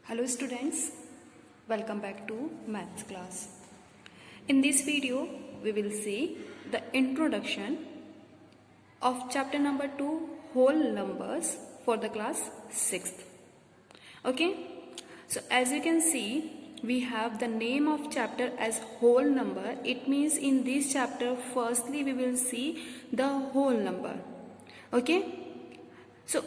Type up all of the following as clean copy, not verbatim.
Hello students, welcome back to maths class. In this video, we will see the introduction of chapter number 2 whole numbers for the class 6th. Okay, so as you can see, we have the name of chapter as whole number. It means in this chapter, firstly we will see the whole number. Okay, so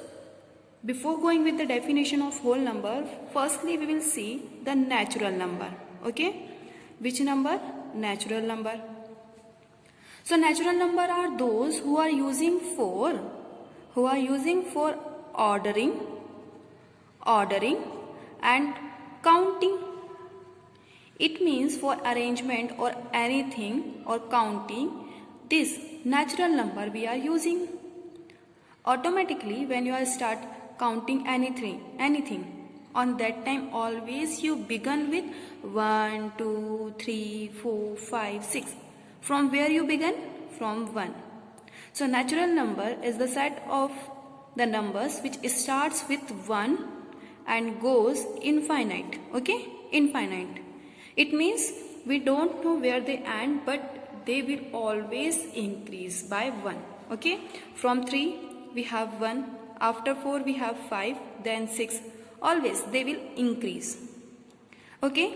before going with the definition of whole number, firstly we will see the natural number. Okay, which number? Natural number. So natural number are those who are using for ordering and counting. It means for arrangement or anything or counting. This natural number we are using. Automatically when you are start counting anything on that time, always you begin with 1 2 3 4 5 6. From where you begin? From 1. So natural number is the set of the numbers which starts with 1 and goes infinite. Okay, infinite. It means we don't know where they end, but they will always increase by 1. Okay, from 3 we have 1, after 4 we have 5, then 6. Always they will increase. Okay,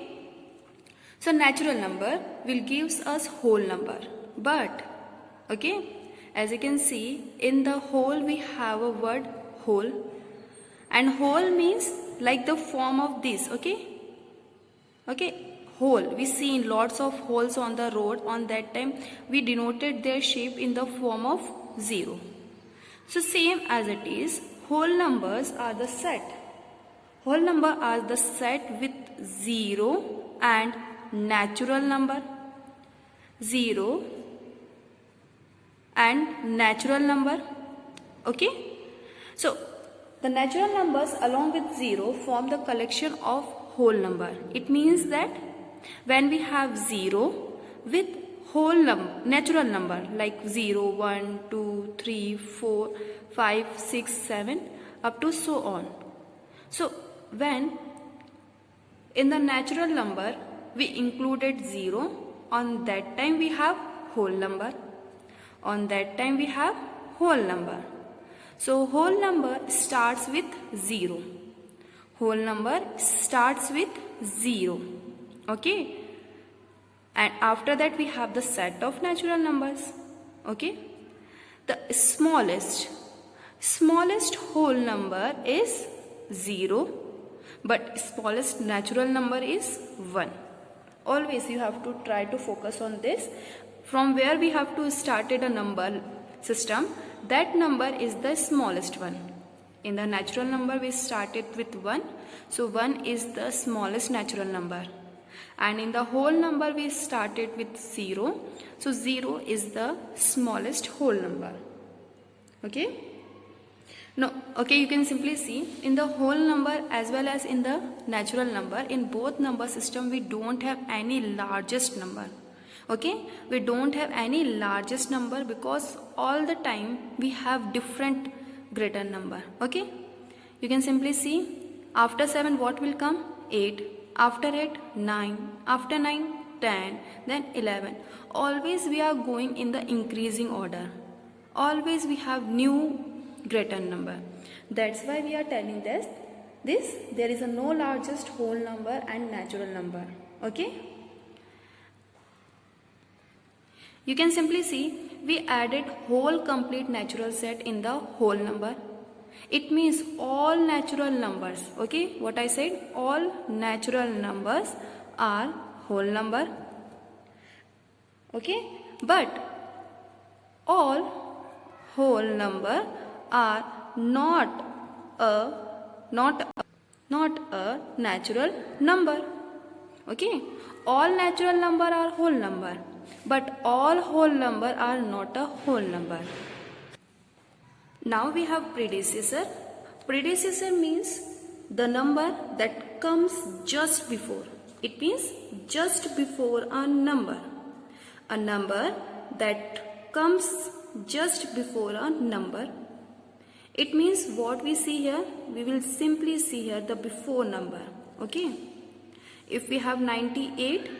so natural number will gives us whole number, but okay, as you can see in the whole we have a word whole, and whole means like the form of this. Okay, whole, we see lots of holes on the road. On that time we denoted their shape in the form of 0. So same as it is, whole numbers are the set. Whole number are the set with 0 and natural number. 0 and natural number. Okay, so the natural numbers along with 0 form the collection of whole number. It means that when we have 0 with whole natural number like 0 1 2 3 4 5 6 7 up to so on. So when in the natural number we included 0, on that time we have whole number. On that time we have whole number. So whole number starts with 0. Whole number starts with 0. Okay, and after that we have the set of natural numbers. Okay, the smallest whole number is 0, but smallest natural number is 1. Always you have to try to focus on this. From where we have to started a number system, that number is the smallest one. In the natural number we started with 1, so 1 is the smallest natural number. And in the whole number we started with 0, so 0 is the smallest whole number. Okay, no, okay, you can simply see in the whole number as well as in the natural number, in both number system we don't have any largest number. Okay, we don't have any largest number because all the time we have different greater number. Okay, you can simply see after 7 what will come? 8. After 8, 9. After 9, 10. Then 11. Always we are going in the increasing order. Always we have new greater number. That's why we are telling this there is a no largest whole number and natural number. Okay, you can simply see we added whole complete natural set in the whole number. It means all natural numbers. Okay, what I said, all natural numbers are whole number. Okay, but all whole number are not a natural number. Okay, all natural number are whole number, but all whole number are not a whole number. Now we have predecessor. Predecessor means the number that comes just before. It means just before a number. A number that comes just before a number. It means what we see here, we will simply see here the before number. Okay, if we have 98,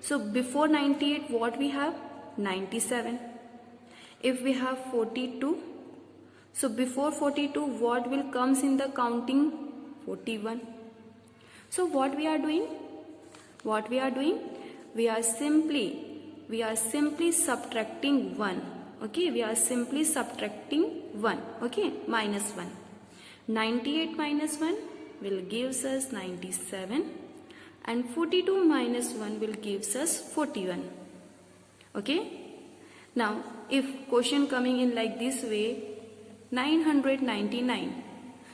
so before 98 what we have? 97. If we have 42, so before 42 what will comes in the counting? 41. So what we are doing? What we are doing? We are simply subtracting 1. Okay, we are simply subtracting 1. Okay, minus 1. 98 minus 1 will gives us 97, and 42 minus 1 will gives us 41. Okay, now if question coming in like this way, 999.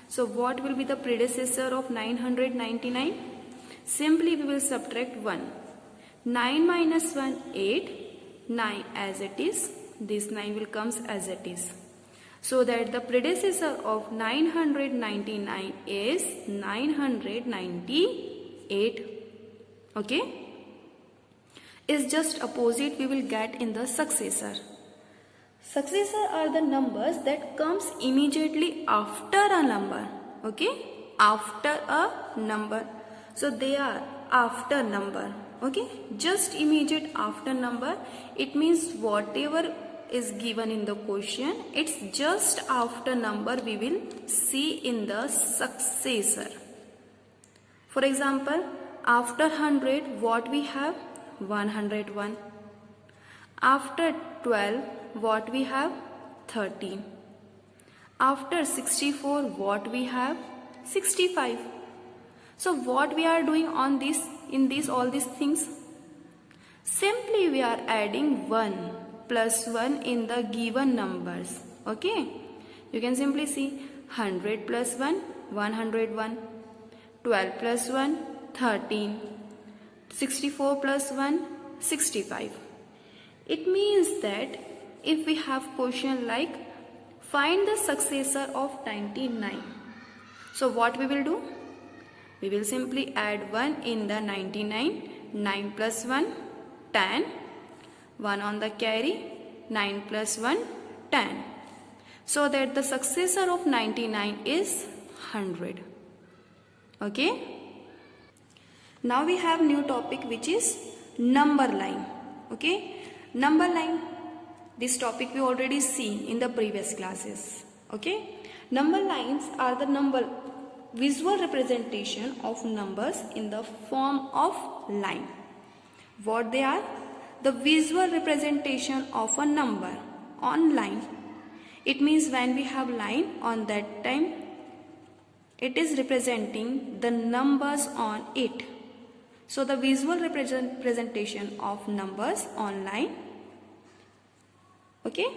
So what will be the predecessor of 999? Simply we will subtract 1. 9 minus 1, 8. 9 as it is. This 9 will comes as it is. So that the predecessor of 999 is 998. Okay? Is just opposite we will get in the successor. Successor are the numbers that comes immediately after a number. Okay? After a number. So they are after number. Okay? Just immediate after number. It means whatever is given in the question, it's just after number we will see in the successor. For example, after 100 what we have? 101. After 12 what we have? 13. After 64 what we have? 65. So what we are doing on this, in these all these things? Simply we are adding 1 plus 1 in the given numbers. Okay, you can simply see 100 plus 1, 101. 12 plus 1, 13. 64 plus 1, 65. It means that if we have question like find the successor of 99, so what we will do? We will simply add 1 in the 99. 9 plus 1, 10. 1 on the carry. 9 plus 1, 10. So that the successor of 99 is 100. Okay. Now we have new topic which is number line. Okay. Number line. This topic we already seen in the previous classes. Okay. Number lines are the visual representation of numbers in the form of line. What they are? The visual representation of a number on line. It means when we have line, on that time it is representing the numbers on it. So the visual representation of numbers on line. Okay.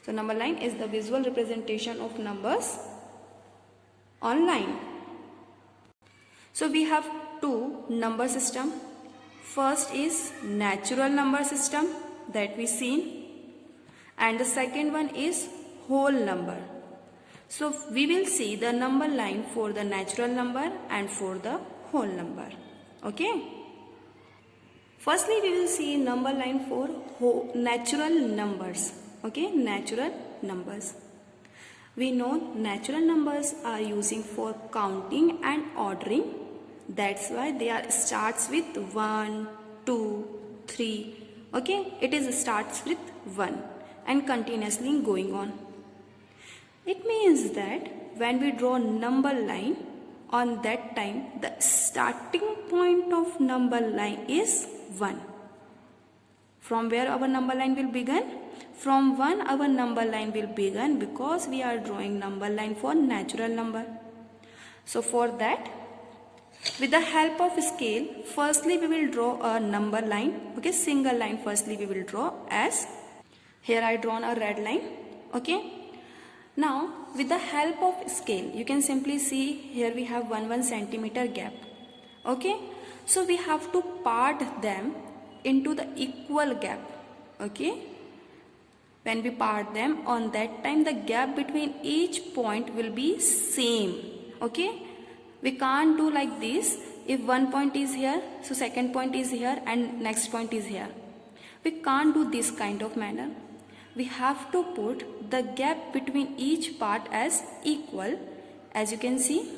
So number line is the visual representation of numbers on line. So we have two number system. First is natural number system that we seen, and the second one is whole number. So we will see the number line for the natural number and for the whole number. Okay. Firstly we will see number line for natural numbers. Okay, natural numbers. We know natural numbers are using for counting and ordering. That's why they are starts with 1, 2, 3. Okay, it is starts with 1 and continuously going on. It means that when we draw number line, on that time the starting point of number line is 1. From where our number line will begin? From 1 our number line will begin, because we are drawing number line for natural number. So for that, with the help of scale, firstly we will draw a number line. Okay, single line firstly we will draw, as here I drawn a red line. Okay. Now with the help of scale, you can simply see here we have 1 centimeter gap. Okay. So we have to part them into the equal gap. Okay. When we part them, on that time the gap between each point will be same. Okay. We can't do like this. If one point is here, so second point is here and next point is here. We can't do this kind of manner. We have to put the gap between each part as equal, as you can see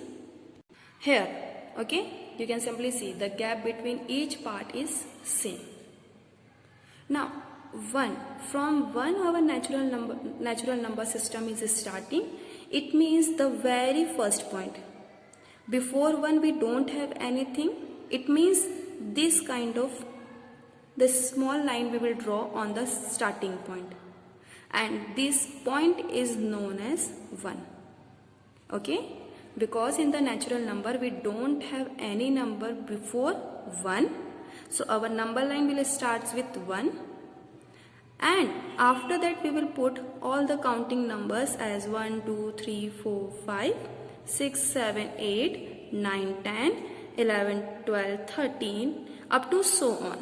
here. Okay, you can simply see the gap between each part is same. Now 1, from 1 our natural number system is starting. It means the very first point. Before 1 we don't have anything. It means this kind of the small line we will draw on the starting point, and this point is known as 1. Okay, because in the natural number we don't have any number before 1, so our number line will start with 1, and after that we will put all the counting numbers as 1 2 3 4 5 6 7 8 9 10 11 12 13 up to so on.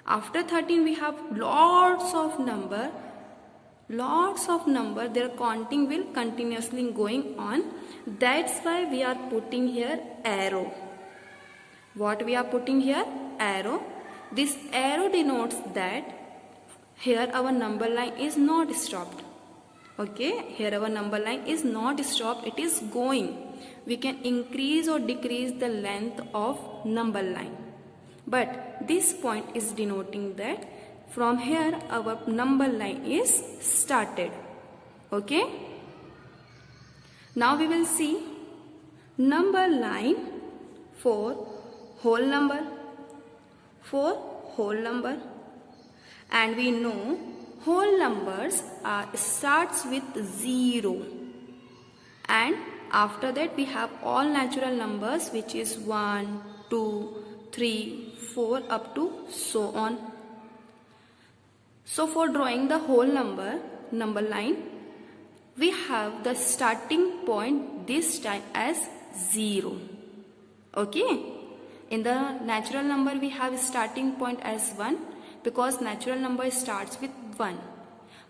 After 13 we have lots of number, their counting will continuously going on. That's why we are putting here arrow. What we are putting here? Arrow. This arrow denotes that here our number line is not stopped. Okay, here our number line is not stopped, it is going. We can increase or decrease the length of number line, but this point is denoting that from here our number line is started. Okay, now we will see number line for whole number, and we know whole numbers starts with 0, and after that we have all natural numbers, which is 1 2 3 4 up to so on. So for drawing the whole number line, we have the starting point this time as 0. Okay, in the natural number we have starting point as 1 because natural number starts with 1,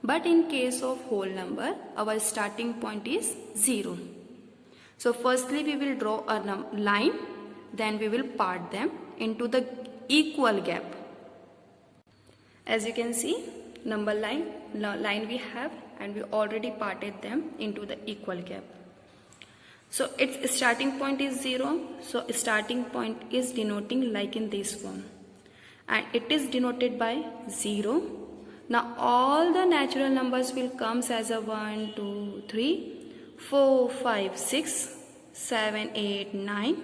but in case of whole number our starting point is 0. So firstly we will draw a line, then we will part them into the equal gap. As you can see, number line we have, and we already parted them into the equal gap. So its starting point is 0, so starting point is denoting like in this form, and it is denoted by 0. Now all the natural numbers will comes as a 1 2 3 4 5 6 7 8 9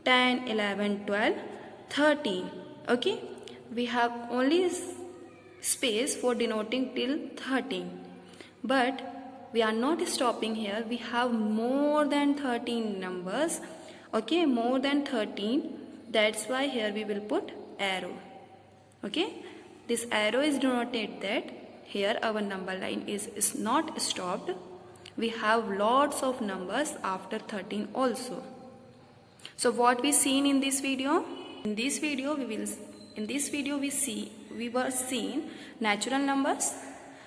10 11 12 13. Okay, we have only space for denoting till 13, but we are not stopping here. We have more than 13 numbers. Okay, more than 13. That's why here we will put arrow. Okay, this arrow is denoted that here our number line is not stopped. We have lots of numbers after 13 also. So what we seen in this video? In this video we were seeing natural numbers.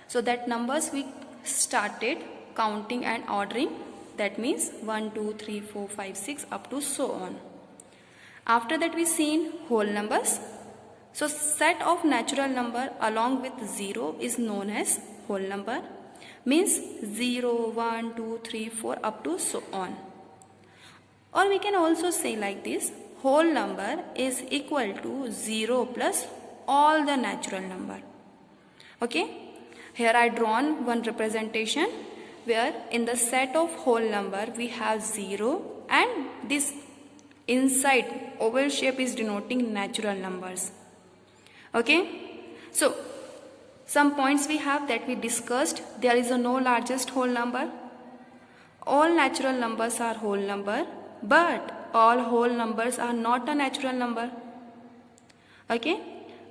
So that numbers we started counting and ordering. That means 1 2 3 4 5 6 up to so on. After that we seen whole numbers. So set of natural number along with 0 is known as whole number. Means 0 1 2 3 4 up to so on. Or we can also say like this: whole number is equal to 0 plus all the natural number. Okay, here I drawn one representation where in the set of whole number we have 0, and this inside oval shape is denoting natural numbers. Okay, so some points we have that we discussed. There is no largest whole number. All natural numbers are whole number, but all whole numbers are not a natural number. Okay,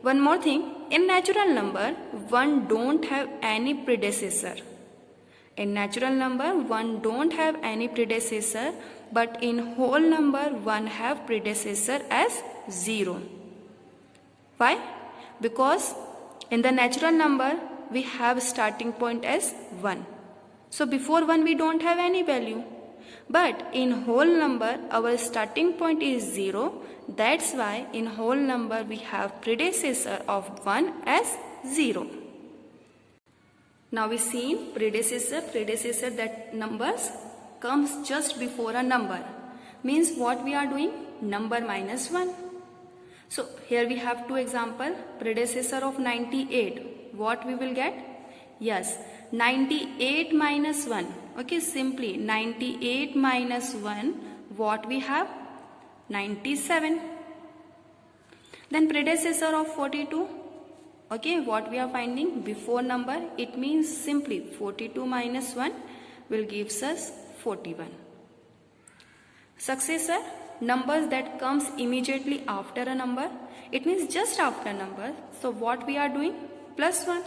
one more thing, in natural number 1 don't have any predecessor. In natural number 1 don't have any predecessor, but in whole number 1 have predecessor as 0. Why? Because in the natural number we have starting point as 1. So before 1 we don't have any value. But in whole number our starting point is 0. That's why in whole number we have predecessor of 1 as 0. Now we seen predecessor that numbers comes just before a number. Means what we are doing? Number minus 1. So here we have two example. Predecessor of 98. What we will get? Yes, 98 minus 1. Okay, simply 98 minus 1. What we have? 97. Then predecessor of 42. Okay, what we are finding? Before number. It means simply 42 minus 1 will gives us 41. Successor, numbers that comes immediately after a number. It means just after number. So what we are doing? Plus 1.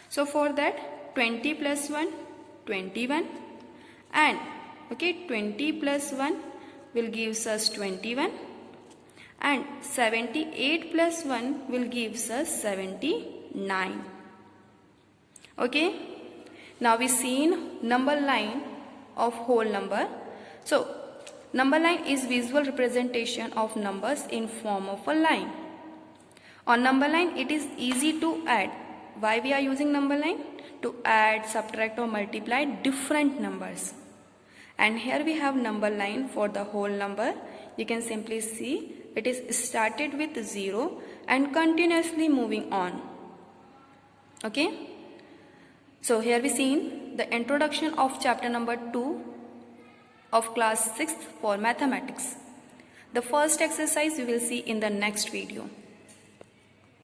So for that 20 plus 1, 21. And okay, 20 plus 1 will gives us 21. And 78 plus 1 will gives us 79. Okay. Now we seen number line of whole number. So number line is visual representation of numbers in form of a line. On number line it is easy to add. Why we are using number line? To add, subtract or multiply different numbers. And here we have number line for the whole number. You can simply see it is started with 0 and continuously moving on. Okay. So here we seen the introduction of chapter number 2 of class 6th for mathematics. The first exercise we will see in the next video.